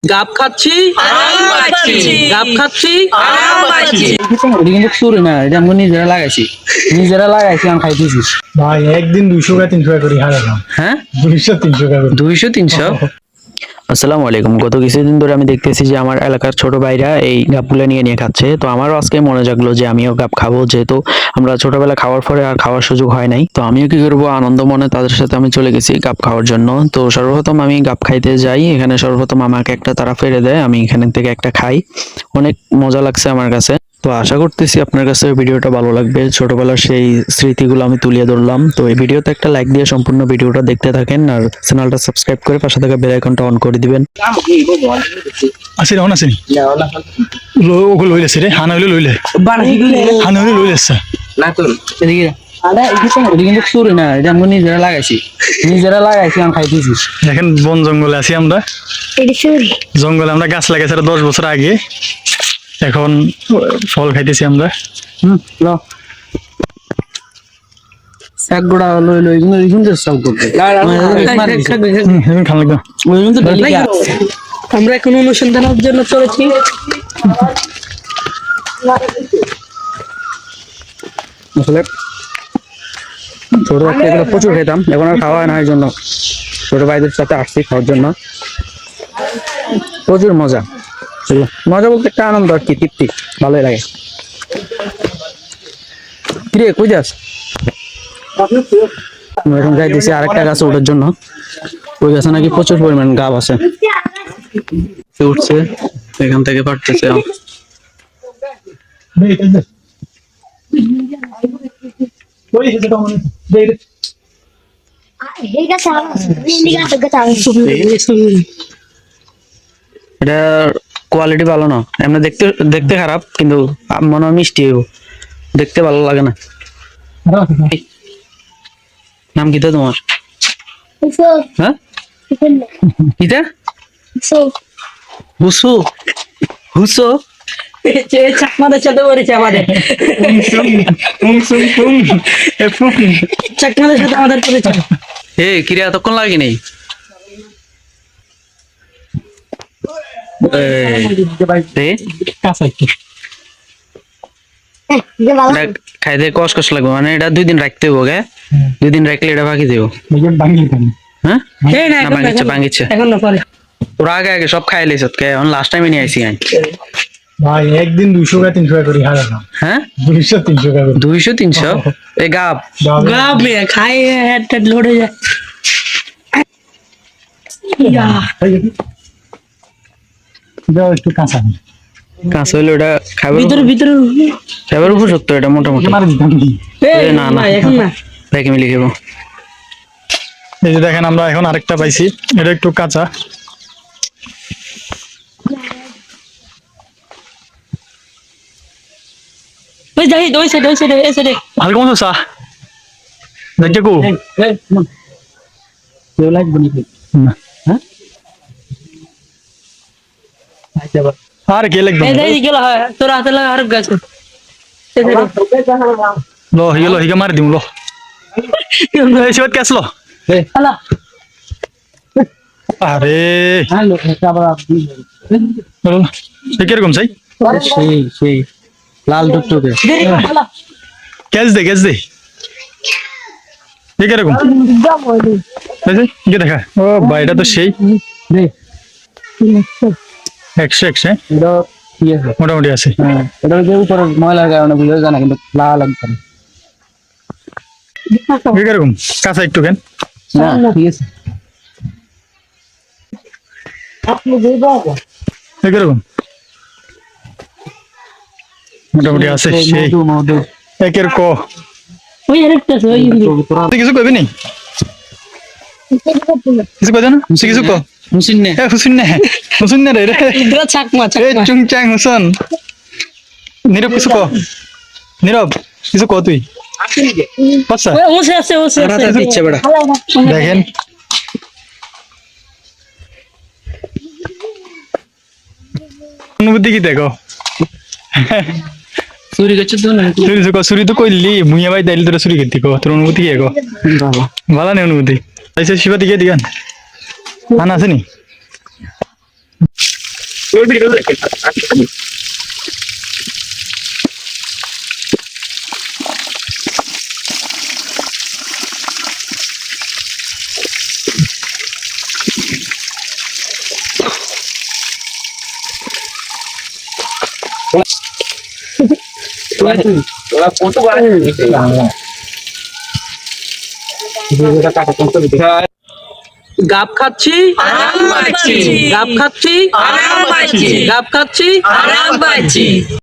গাব খাচ্ছি গাব খাচ্ছি কিন্তু চুরি না, এটা আমি নিজেরা লাগাইছি আমি খাইতেছি। ভাই একদিন 200 টাকা 300 টাকা করে হারালাম। হ্যাঁ 200 300 টাকা করে। 200-300। আসসালামু আলাইকুম। গত কিছুদিন ধরে আমি দেখতেছি যে আমার এলাকার ছোট ভাইরা এই গাবগুলো নিয়ে খাচ্ছে, তো আমারও আজকে মনে জাগলো যে আমিও গাব খাবো, যেহেতু আমরা ছোটবেলা খাওয়ার পরে আর খাওয়ার সুযোগ হয় নাই। তো আমিও কি করবো, আনন্দ মনে তাদের সাথে আমি চলে গেছি গাব খাওয়ার জন্য। তো সর্বপ্রথম আমি গাব খাইতে যাই, এখানে সর্বপ্রথম আমাকে একটা তারা ফেলে দেয়, আমি এখান থেকে একটা খাই। অনেক মজা লাগছে আমার কাছে। তো আশা করতেছি আপনার কাছে ভিডিওটা ভালো লাগবে। ছোটবেলার সেই স্মৃতিগুলো আমি তুলে ধরলাম। তো এই ভিডিওতে একটা লাইক দিয়ে সম্পূর্ণ ভিডিওটা দেখতে থাকেন, আর চ্যানেলটা সাবস্ক্রাইব করে পাশে থাকা বেল আইকনটা অন করে দিবেন। আছে রে, আছে নি ওগুলো লইলেছে রে, হানা হইলে লইলে লইলেছে না তো এদিকে এটা কিন্তু চুরি না, এটা আমি নিজেরা লাগাইছি আমি খাইতেছি। এখন বন জঙ্গলে আছি আমরা, জঙ্গলে আমরা গাছ লাগাইছি 10 বছর আগে, এখন ফল খাইতেছি আমরা। এক গোড়া লই কিন্তু সব করবে খান লাগবে। আমরা এখন অনুসন্ধানের জন্য চলেছি। আসলে ছোট একটা এগুলো প্রচুর খেতাম, এখন আর খাওয়া হয় না, এই জন্য ছোট ভাইদের সাথে আসছি খাওয়ার জন্য। প্রচুর মজা বলতে একটা আনন্দ আর কি, তৃপ্তি, ভালোই লাগে। কিরে কই যাস? আমরা এখন যাইতেছি আরেকটা গাছে ওঠার জন্য। ওই গাছে নাকি প্রচুর পরিমাণ গাব আছে। উঠছে এখান থেকে পারতেছে। এটা কোয়ালিটি ভালো না, এমনি দেখতে দেখতে খারাপ, কিন্তু মনে হয় মিষ্টি হইব, দেখতে ভালো লাগে না। নাম কিতা তোমার? হ্যাঁ কিতা? হুসু হুসো চাকমাদের সাথে পড়েছে আমাদের, চাকমাদের সাথে আমাদের পড়েছে। এ কিরে এতক্ষণ লাগে নেই? খাইতে কষ কষ লাগবে, মানে এটা 2 দিন রাখতে হবো গে, 2 দিন রাখলে এটা বাকি দেবো। হ্যাঁ না ভাঙিচ্ছে এখন না পরে তোরা আগে সব খাই লাইছ, এখন লাস্ট টাইমে নিয়ে আইসি আই। ভাই একদিন 200 টাকা 300 টাকা করে হারালাম। হ্যাঁ 200 300 টাকা করে। 200-300 এই গাব গাব মেয়ে খাই হেড টেড লোড হয়ে যায়। দাও একটু কাঁচা। কাঁচা হইলে ওটা খাবার ভিতরে খাবার উপযুক্ত, এটা মোটামুটি। না না এখন না দেখে মিলি খাবো। এই যে দেখেন আমরা এখন আরেকটা পাইছি, এটা একটু কাঁচা। ওই যাই ওই সাইডে এই সাইডে হালকা মতো চা দেখে কো কেউ লাগবে নাকি? না। হ্যাঁ আর কে লাগবে? এই যাই গেল হয় তোর হাতে লাগা আর গাছ লো হিগে মার দিম লো। এই শিবত কেস লো। হ্যালো আরে হ্যালো আবার কিরকম চাই? সেই লাল টুকটুকে ক্যাচ দে কিরকম দেখা। ও ভাই এটা তো সেই 100 এটা কি আছে? মোটামুটি আছে। হ্যাঁ এটা যে উপরে ময়লার কারণে বুঝে যায় না, কিন্তু লাল একদম। কিরকম কাঁচা একটু কেন? না ঠিক আছে। কিরকম মোটামুটি আছে সেই মধু একের ক। ওই আরেকটা আছে ওই তুই কিছু কবি নি? কিছু কবে না কিছু ক মুসিন নে হুসুন রে ইদরা চাকমা চুং চাং হুসন। নীরব কিছু ক, নীরব কিছু ক তুই। আচ্ছা ওসে আছে দিচ্ছে বেটা। দেখেন অনুভূতি কি দেখো? চুরি করছে তো না? চুরি তো করলি মুইয়া ভাই দাইলি তোরা চুরি করতি কো, তোর অনুভূতি কি কো? বাবা ভালো নেই অনুভূতি। আচ্ছা শিবা দিকে দিগান আনা আছে নি? গাব খাচ্ছি গাব খাচ্ছি গাব খাচ্ছি